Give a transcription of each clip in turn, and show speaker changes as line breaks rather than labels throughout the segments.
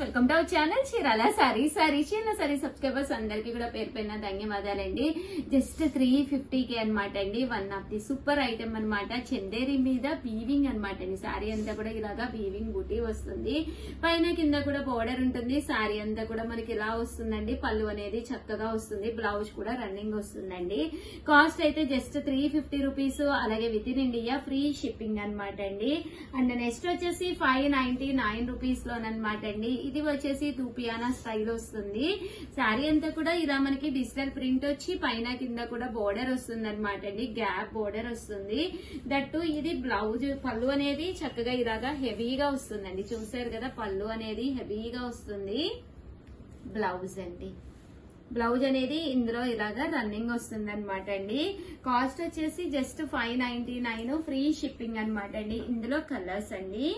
Welcome to our channel Chirala saris. Chirala saris subscribers అందరికీ కూడా పేరు పైన ధన్యవాదాలండి. జస్ట్ 350కి అనమాట అండి. One of the super item అనమాట. చందేరి మీద వీవింగ్ అనమాట అండి. సారీ అంతా కూడా ఇలాగా వీవింగ్ బూటీ వస్తుంది. పైన కింద కూడా బోర్డర్ ఉంటుంది. సారీ అంతా కూడా మనకి ఇలా వస్తుందండి. పళ్ళు అనేది చక్కగా వస్తుంది. బ్లౌజ్ కూడా రన్నింగ్ వస్తుందండి. కాస్ట్ అయితే జస్ట్ 350 రూపీస్. అలాగే within India free shipping అనమాట అండి. అండ్ నెక్స్ట్ వచ్చేసి 599 రూపీస్ లోనమాట అండి. ఇది వచ్చేసి దూపియానా స్టైల్ వస్తుంది. శారీ అంతా కూడా ఇలా మనకి డిజిటల్ ప్రింట్ వచ్చి పైన కింద కూడా బోర్డర్ వస్తుంది అనమాట అండి. గ్యాప్ బోర్డర్ వస్తుంది. దట్టు ఇది బ్లౌజ్ పళ్ళు అనేది చక్కగా ఇలాగా హెవీగా వస్తుందండి. చూసారు కదా, పళ్ళు అనేది హెవీగా వస్తుంది. బ్లౌజ్ అండి, బ్లౌజ్ అనేది ఇందులో ఇలాగా రన్నింగ్ వస్తుంది అనమాట అండి. కాస్ట్ వచ్చేసి జస్ట్ 599 ఫ్రీ షిప్పింగ్ అనమాట అండి. ఇందులో కలర్స్ అండి.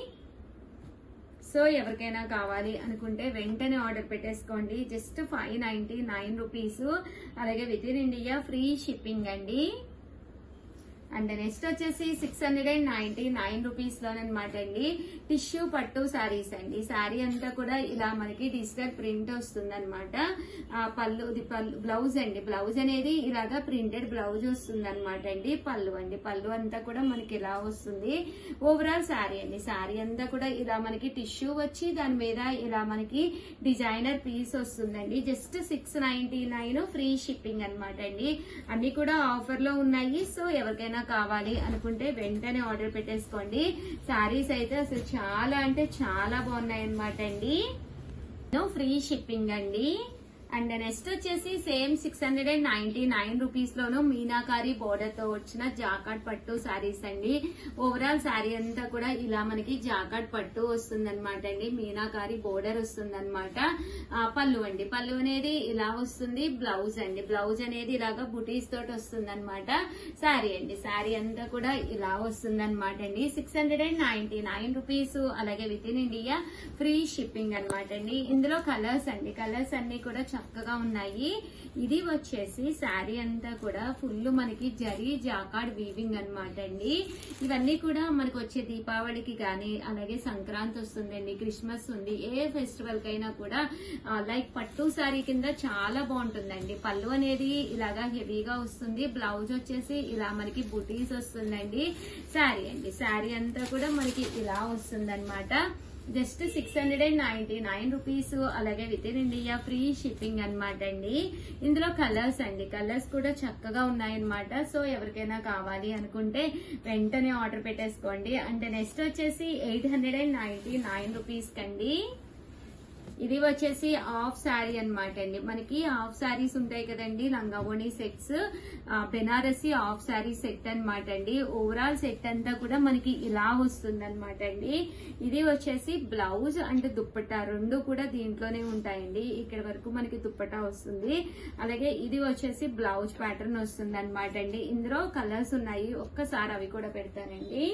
సో ఎవరికైనా కావాలి అనుకుంటే వెంటనే ఆర్డర్ పెట్టేసుకోండి. Just 599 rupees. అలాగే within India free shipping అండి. అండ్ నెక్స్ట్ వచ్చేసి 699 రూపీస్ లోనమాట అండి. టిష్యూ పట్టు శారీస్ అండి. శారీ అంతా కూడా ఇలా మనకి డిజిటల్ ప్రింట్ వస్తుంది అనమాట. పళ్ళు బ్లౌజ్ అండి. బ్లౌజ్ అనేది ఇలాగా ప్రింటెడ్ బ్లౌజ్ వస్తుంది అనమాట అండి. పళ్ళు అండి, పళ్ళు అంతా కూడా మనకి ఇలా వస్తుంది. ఓవరాల్ శారీ అండి. శారీ అంతా కూడా ఇలా మనకి టిష్యూ వచ్చి దాని మీద ఇలా మనకి డిజైనర్ పీస్ వస్తుందండి. జస్ట్ 699 ఫ్రీ షిప్పింగ్ అనమాట అండి. అన్ని కూడా ఆఫర్ లో ఉన్నాయి. సో ఎవరికైనా కావాలి అనుకుంటే వెంటనే ఆర్డర్ పెట్టేసుకోండి. శారీస్ అయితే అసలు చాలా అంటే చాలా బాగున్నాయి అనమాట అండి. ఫ్రీ షిప్పింగ్ అండి. అండ్ నెక్స్ట్ వచ్చేసి సేమ్ 699 రూపీస్ లోను మీనాకారి బోర్డర్ తో వచ్చిన జాకాట్ పట్టు శారీస్ అండి. ఓవరాల్ శారీ అంతా కూడా ఇలా మనకి జాకాట్ పట్టు వస్తుంది అనమాట అండి. మీనాకారి బోర్డర్ వస్తుంది అనమాట. పళ్ళు అండి, పళ్ళు అనేది ఇలా వస్తుంది. బ్లౌజ్ అండి, బ్లౌజ్ అనేది ఇలాగా బుటీస్ తోటి వస్తుంది అనమాట. శారీ అండి, శారీ అంతా కూడా ఇలా వస్తుంది అనమాట అండి. 699 రూపీస్. అలాగే within India free shipping అనమాట అండి. ఇందులో కలర్స్ అండి, కలర్స్ అన్ని కూడా చక్కగా ఉన్నాయి. ఇది వచ్చేసి శారీ అంతా కూడా ఫుల్ మనకి జరీ జాకాడ్ వీవింగ్ అనమాట అండి. ఇవన్నీ కూడా మనకు వచ్చే దీపావళికి గానీ అలాగే సంక్రాంతి వస్తుందండి, క్రిస్మస్ ఉంది, ఏ ఫెస్టివల్ కైనా కూడా లైక్ పట్టు శారీ కింద చాలా బాగుంటుందండి. పళ్ళు అనేది ఇలాగా హెవీగా వస్తుంది. బ్లౌజ్ వచ్చేసి ఇలా మనకి బుటీస్ వస్తుందండి. శారీ అండి, శారీ అంతా కూడా మనకి ఇలా వస్తుంది అనమాట. Just 699 rupees. అలాగే within India free shipping అనమాట అండి. ఇందులో కలర్స్ అండి, కలర్స్ కూడా చక్కగా ఉన్నాయన్నమాట. సో ఎవరికైనా కావాలి అనుకుంటే వెంటనే ఆర్డర్ పెట్టేసుకోండి. అంటే నెక్స్ట్ వచ్చేసి 899 రూపీస్ కండి. ఇది వచ్చేసి హాఫ్ శారీ అనమాట అండి. మనకి హాఫ్ శారీస్ ఉంటాయి కదండి, లంగావోణి sets, Banarasi half sari set అనమాట అండి. ఓవరాల్ సెట్ అంతా కూడా మనకి ఇలా వస్తుంది అనమాట అండి. ఇది వచ్చేసి బ్లౌజ్ అండ్ దుప్పట్టా రెండు కూడా దీంట్లోనే ఉంటాయండి. ఇక్కడ వరకు మనకి దుప్పట్టా వస్తుంది. అలాగే ఇది వచ్చేసి బ్లౌజ్ ప్యాటర్న్ వస్తుంది అనమాట అండి. ఇందులో కలర్స్ ఉన్నాయి, ఒక్కసారి అవి కూడా పెడతానండి.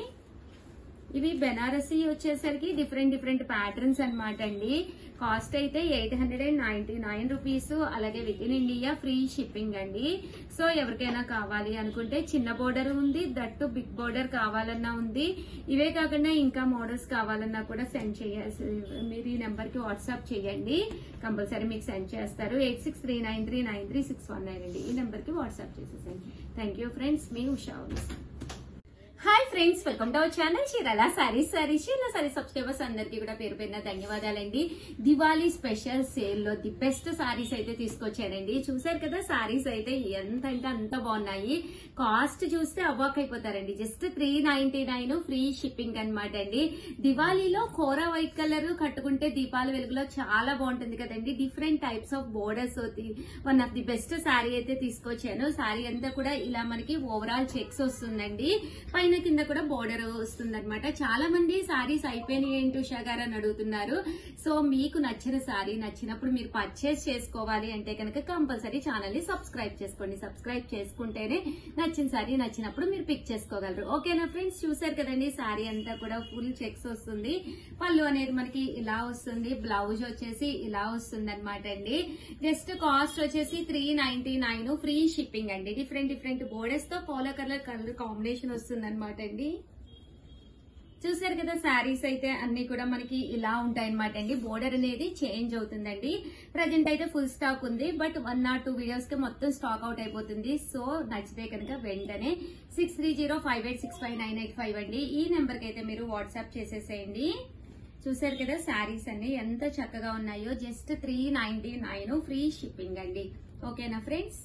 ఇవి బెనారసి వచ్చేసరికి డిఫరెంట్ ప్యాటర్న్స్ అనమాట అండి. కాస్ట్ అయితే 899 రూపీస్. అలాగే within India free shipping అండి. సో ఎవరికైనా కావాలి అనుకుంటే చిన్న బోర్డర్ ఉంది, దట్టు బిగ్ బోర్డర్ కావాలన్నా ఉంది. ఇవే కాకుండా ఇంకా మోడల్స్ కావాలన్నా కూడా సెండ్ చేయాల్సి, మీరు ఈ నెంబర్ కి వాట్సాప్ చేయండి, కంపల్సరీ మీకు సెండ్ చేస్తారు. 8639393619 అండి. ఈ నెంబర్ కి వాట్సాప్ చేసేసండి. థ్యాంక్ యూ ఫ్రెండ్స్, మీ Usha. Hi friends, welcome to our channel Chirala saris. Chirala sari subscribers అందరికీ కూడా పేరు పేరున ధన్యవాదాలండి. దివాళీ స్పెషల్ సేల్ లో ది బెస్ట్ సారీస్ అయితే తీసుకొచ్చానండి. చూసారు కదా, సారీస్ అయితే ఎంత అంటే అంత బాగున్నాయి. కాస్ట్ చూస్తే అవాక్ అయిపోతారండి. జస్ట్ 399 ఫ్రీ షిప్పింగ్ అనమాట అండి. దివాళీలో కోరా వైట్ కలర్ కట్టుకుంటే దీపాల వెలుగులో చాలా బాగుంటుంది కదండి. Different types of borders one of the best sorry అయితే తీసుకొచ్చాను. సారీ అంతా కూడా ఇలా మనకి ఓవరాల్ చెక్స్ వస్తుందండి. పైన కింద కూడా బోర్డర్ వస్తుంది అనమాట. చాలా మంది సారీస్ అయిపోయినాయి ఏంటి ఉషా గారు అని అడుగుతున్నారు. సో మీకు నచ్చిన సారీ నచ్చినప్పుడు మీరు పర్చేస్ చేసుకోవాలి అంటే కనుక కంపల్సరీ ఛానల్ ని సబ్స్క్రైబ్ చేసుకోండి. సబ్స్క్రైబ్ చేసుకుంటేనే నచ్చిన సారీ నచ్చినప్పుడు మీరు పిక్ చేసుకోగలరు. ఓకేనా ఫ్రెండ్స్, చూసారు కదండి, సారీ అంతా కూడా ఫుల్ చెక్స్ వస్తుంది. పళ్ళు అనేది మనకి ఇలా వస్తుంది. బ్లౌజ్ వచ్చేసి ఇలా వస్తుంది అనమాట అండి. జస్ట్ కాస్ట్ వచ్చేసి 399 ఫ్రీ షిప్పింగ్ అండి. డిఫరెంట్ బోర్డర్స్ తో పోలో కలర్ కాంబినేషన్ వస్తుంది అనమాట అండి. చూసారు కదా శారీస్ అయితే అన్ని కూడా మనకి ఇలా ఉంటాయి అనమాట అండి. బోర్డర్ అనేది చేంజ్ అవుతుందండి. ప్రజెంట్ అయితే ఫుల్ స్టాక్ ఉంది, బట్ 1 or 2 వీడియోస్ కి మొత్తం స్టాక్ అవుట్ అయిపోతుంది. సో నచ్చితే కనుక వెంటనే 6305865985 అండి ఈ నెంబర్ కి అయితే మీరు వాట్సాప్ చేసేసేయండి. చూసారు కదా శారీస్ అన్ని ఎంత చక్కగా ఉన్నాయో. జస్ట్ 399 ఫ్రీ షిప్పింగ్ అండి. ఓకేనా ఫ్రెండ్స్?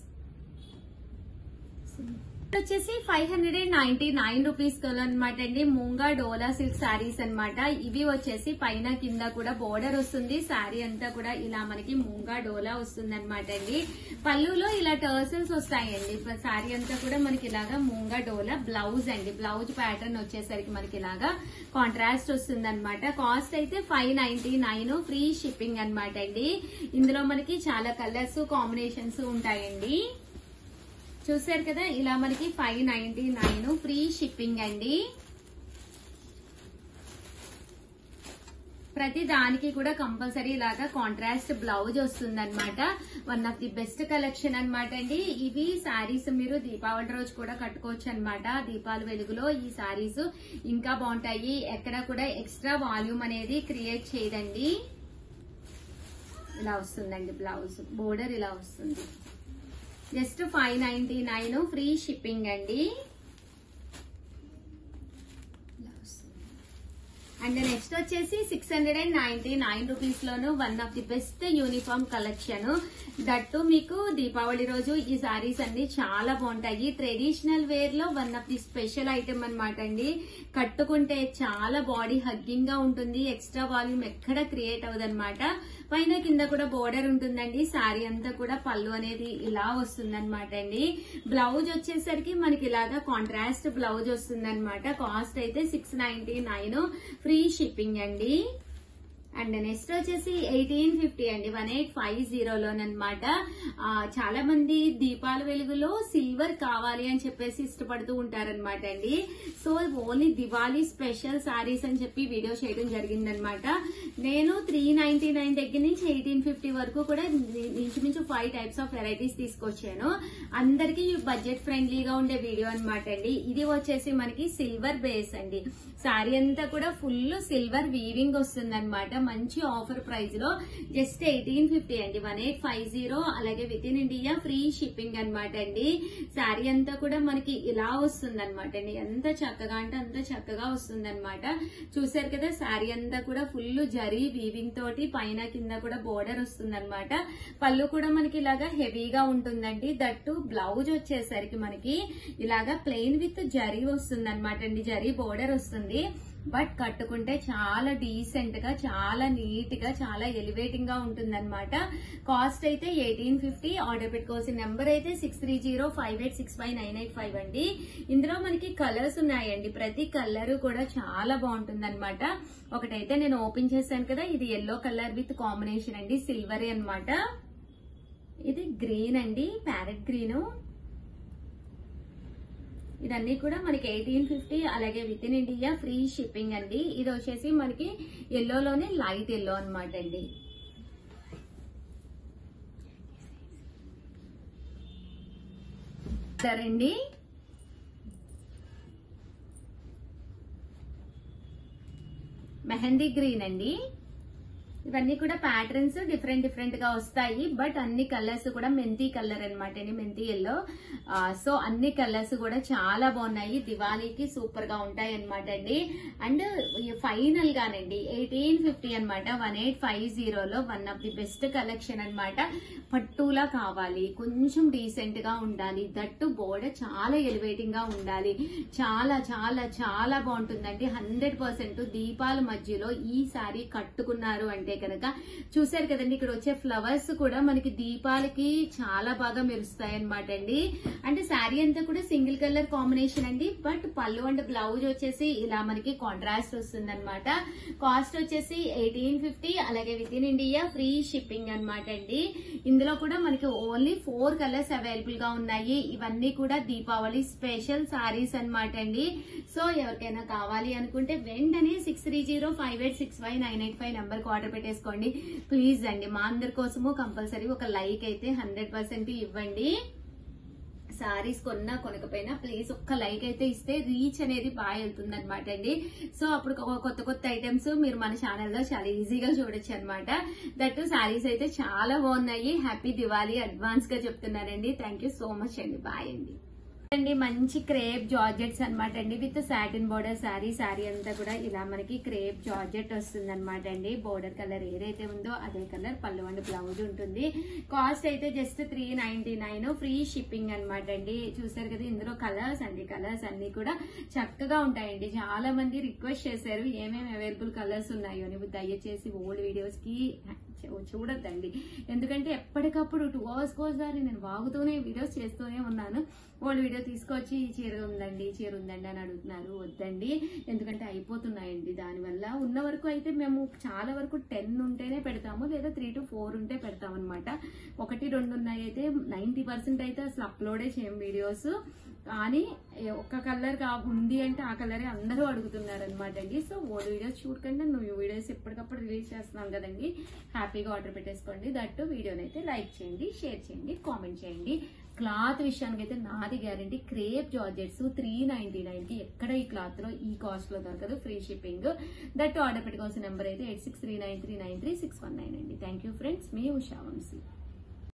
వచ్చేసి 599 రూపీస్ అనమాట అండి. మూంగా డోలా సిల్క్ శారీస్ అన్నమాట. ఇవి వచ్చేసి పైన కింద కూడా బోర్డర్ వస్తుంది. శారీ అంతా కూడా ఇలా మనకి మూంగా డోలా వస్తుంది అనమాట అండి. పళ్ళులో ఇలా టర్సల్స్ వస్తాయండి. శారీ అంతా కూడా మనకి ఇలాగా మూంగా డోలా. బ్లౌజ్ అండి, బ్లౌజ్ ప్యాటర్న్ వచ్చేసరికి మనకి ఇలాగా కాంట్రాస్ట్ వస్తుంది అనమాట. కాస్ట్ అయితే 599 ఫ్రీ షిప్పింగ్ అనమాట అండి. ఇందులో మనకి చాలా కలర్స్ కాంబినేషన్స్ ఉంటాయండి. చూసారు కదా ఇలా మనకి 599 ఫ్రీ షిప్పింగ్ అండి. ప్రతి దానికి కూడా కంపల్సరీ ఇలాగా కాంట్రాస్ట్ బ్లౌజ్ వస్తుంది అనమాట. One of the best collection అనమాట అండి. ఇవి శారీస్ మీరు దీపావళి రోజు కూడా కట్టుకోవచ్చు అనమాట. దీపాల వెలుగులో ఈ శారీస్ ఇంకా బాగుంటాయి. ఎక్కడ కూడా ఎక్స్ట్రా వాల్యూమ్ అనేది క్రియేట్ చేయదండి. ఇలా వస్తుందండి బ్లౌజ్. బోర్డర్ ఇలా వస్తుంది. జస్ట్ 599 ఫ్రీ షిప్పింగ్ అండి. అండ్ నెక్స్ట్ వచ్చేసి 699 rupees loan one of the best uniform collection. That మీకు దీపావళి రోజు ఈ సారీస్ అన్ని చాలా బాగుంటాయి. ట్రెడిషనల్ వేర్ లో one of the special item అనమాట అండి. కట్టుకుంటే చాలా బాడీ హగ్గింగ్ గా ఉంటుంది. ఎక్స్ట్రా వాల్యూమ్ ఎక్కడ క్రియేట్ అవ్వదన్నమాట. పైన కింద కూడా బోర్డర్ ఉంటుందండి. శారీ అంతా కూడా పళ్ళు అనేది ఇలా వస్తుంది అనమాట అండి. బ్లౌజ్ వచ్చేసరికి మనకి ఇలాగా కాంట్రాస్ట్ బ్లౌజ్ వస్తుంది అనమాట. కాస్ట్ అయితే 699 ఫ్రీ షిప్పింగ్ అండి. అండ్ నెక్స్ట్ వచ్చేసి 1850 అండి. 1850 లోనమాట. చాలా మంది దీపాల వెలుగులో సిల్వర్ కావాలి అని చెప్పేసి ఇష్టపడుతూ ఉంటారనమాట అండి. So only Diwali special saris అని చెప్పి వీడియో చేయడం జరిగిందనమాట. నేను 399 దగ్గర నుంచి 1850 వరకు కూడా ఇంచుమించు 5 టైప్స్ ఆఫ్ వెరైటీస్ తీసుకొచ్చాను. అందరికీ బడ్జెట్ ఫ్రెండ్లీగా ఉండే వీడియో అనమాట అండి. ఇది వచ్చేసి మనకి సిల్వర్ బేస్ అండి. శారీ అంతా కూడా ఫుల్ సిల్వర్ వీవింగ్ వస్తుంది అనమాట. మంచి ఆఫర్ ప్రైస్ లో జస్ట్ 1850 అండి. 1850. అలాగే within India free shipping అనమాట అండి. శారీ అంతా కూడా మనకి ఇలా వస్తుంది అనమాట అండి. ఎంత చక్కగా అంటే అంత చక్కగా వస్తుంది అనమాట. చూసారు కదా శారీ అంతా కూడా ఫుల్ జరీ వీవింగ్ తోటి పైన కింద కూడా బోర్డర్ వస్తుంది అనమాట. పళ్ళు కూడా మనకి ఇలాగా హెవీగా ఉంటుందండి. దట్టు బ్లౌజ్ వచ్చేసరికి మనకి ఇలాగా ప్లెయిన్ విత్ జరీ వస్తుంది అనమాట అండి. జరీ బోర్డర్ వస్తుంది. బట్ కట్టుకుంటే చాలా డీసెంట్ గా, చాలా నీట్ గా, చాలా ఎలివేటింగ్ గా ఉంటుంది అనమాట. కాస్ట్ అయితే 1850. ఆర్డర్ పెట్టుకోవాల్సిన నెంబర్ అయితే 6305865985 అండి. ఇందులో మనకి కలర్స్ ఉన్నాయండి. ప్రతి కలర్ కూడా చాలా బాగుంటుంది అనమాట. ఒకటైతే నేను ఓపెన్ చేశాను కదా, ఇది ఎల్లో కలర్ విత్ కాంబినేషన్ అండి. సిల్వర్ అనమాట. ఇది గ్రీన్ అండి, ప్యారెట్ గ్రీన్. ఇదన్నీ కూడా మనకి 1850. అలాగే within India free shipping అండి. ఇది వచ్చేసి మనకి ఎల్లోలోనే లైట్ ఎల్లో అనమాట అండి. సరేండి. మెహందీ గ్రీన్ అండి. ఇవన్నీ కూడా ప్యాటర్న్స్ డిఫరెంట్ డిఫరెంట్ గా వస్తాయి. బట్ అన్ని కలర్స్ కూడా మెంతి కలర్ అనమాట అండి. మెంతి ఎల్లో. సో అన్ని కలర్స్ కూడా చాలా బాగున్నాయి. దివాళీకి సూపర్ గా ఉంటాయి అనమాట అండి. అండ్ ఫైనల్ గానండి 1850 అనమాట. 1850లో one of the best collection అనమాట. పట్టులా కావాలి, కొంచెం డీసెంట్ గా ఉండాలి. దట్టు బోర్డర్ చాలా ఎలివేటింగ్ గా ఉండాలి. చాలా చాలా చాలా బాగుంటుందండి. 100% దీపాల మధ్యలో ఈ సారీ కట్టుకున్నారు అంటే కనుక చూసారు కదండి. ఇక్కడ వచ్చే ఫ్లవర్స్ కూడా మనకి దీపాలకి చాలా బాగా మెరుస్తాయి అనమాట అండి. అంటే శారీ అంతా కూడా సింగిల్ కలర్ కాంబినేషన్ అండి. బట్ పళ్ళు అండ్ బ్లౌజ్ వచ్చేసి ఇలా మనకి కాంట్రాస్ట్ వస్తుంది అనమాట. కాస్ట్ వచ్చేసి 1850. అలాగే within India free shipping అనమాట అండి. ఇందులో కూడా మనకి ఓన్లీ 4 కలర్స్ అవైలబుల్ గా ఉన్నాయి. ఇవన్నీ కూడా దీపావళి స్పెషల్ సారీస్ అనమాట అండి. సో ఎవరికైనా కావాలి అనుకుంటే వెంటనే 6305865985 నెంబర్ కి ఆర్డర్ పెట్టేసుకోండి ప్లీజ్ అండి. మా అందరి కోసము కంపల్సరీ ఒక లైక్ అయితే 100% ఇవ్వండి. సారీస్ కొన్నా కొనకపోయినా ప్లీజ్ ఒక్క లైక్ అయితే ఇస్తే రీచ్ అనేది బాగా వెళ్తుంది అనమాట అండి. సో అప్పుడు కొత్త కొత్త ఐటమ్స్ మీరు మన ఛానల్లో చాలా ఈజీగా చూడొచ్చు అనమాట. దట్టు సారీస్ అయితే చాలా బాగున్నాయి. హ్యాపీ దివాళీ అడ్వాన్స్ గా చెప్తున్నానండి. థ్యాంక్ యూ సో మచ్ అండి. బాయ్ అండి. మంచి క్రేప్ జార్జెట్స్ అనమాట అండి విత్ సాటిన్ బోర్డర్ సారీ అంతా కూడా ఇలా మనకి క్రేప్ జార్జెట్ వస్తుంది అనమాట అండి. బోర్డర్ కలర్ ఏదైతే ఉందో అదే కలర్ పళ్ళు అండ్ బ్లౌజ్ ఉంటుంది. కాస్ట్ అయితే జస్ట్ 399 ఫ్రీ షిప్పింగ్ అనమాట అండి. చూసారు కదా ఇందులో కలర్స్ అన్ని కూడా చక్కగా ఉంటాయండి. చాలా మంది రిక్వెస్ట్ చేశారు ఏమేమి అవైలబుల్ కలర్స్ ఉన్నాయో అని. దయచేసి ఓల్డ్ వీడియోస్ కి చూడొద్దండి, ఎందుకంటే ఎప్పటికప్పుడు 2 hours కోసారి నేను వాగుతూనే వీడియోస్ చేస్తూనే ఉన్నాను. ఓల్డ్ వీడియో తీసుకొచ్చి చీర ఉందండి అని అడుగుతున్నారు. వద్దండి, ఎందుకంటే అయిపోతున్నాయండి. దానివల్ల ఉన్న వరకు అయితే మేము చాలా వరకు 10 ఉంటేనే పెడతాము, లేదా 3 to 4 ఉంటే పెడతాం అనమాట. 1, 2 ఉన్నాయి అయితే 90% అయితే అసలు అప్లోడే చేయం వీడియోస్. కానీ ఒక కలర్ ఉంది అంటే ఆ కలరే అందరూ అడుగుతున్నారు అనమాట అండి. సో ఓల్డ్ వీడియోస్ చూడకుండా నువ్వు వీడియోస్ ఎప్పటికప్పుడు రిలీజ్ చేస్తున్నాం కదండి, హ్యాపీగా ఆర్డర్ పెట్టేసుకోండి. దట్టు వీడియోని అయితే లైక్ చేయండి, షేర్ చేయండి, కామెంట్ చేయండి. క్లాత్ విషయానికి అయితే నాది గ్యారంటీ. క్రేప్ జార్జెట్స్ 399 కి ఎక్కడ ఈ క్లాత్ లో ఈ కాస్ట్ లో దొరకదు. Free shipping. దట్టు ఆర్డర్ పెట్టుకోవాల్సిన నెంబర్ అయితే 8639393619 అండి. థ్యాంక్ యూ ఫ్రెండ్స్, మీ ఉషా వంశీ.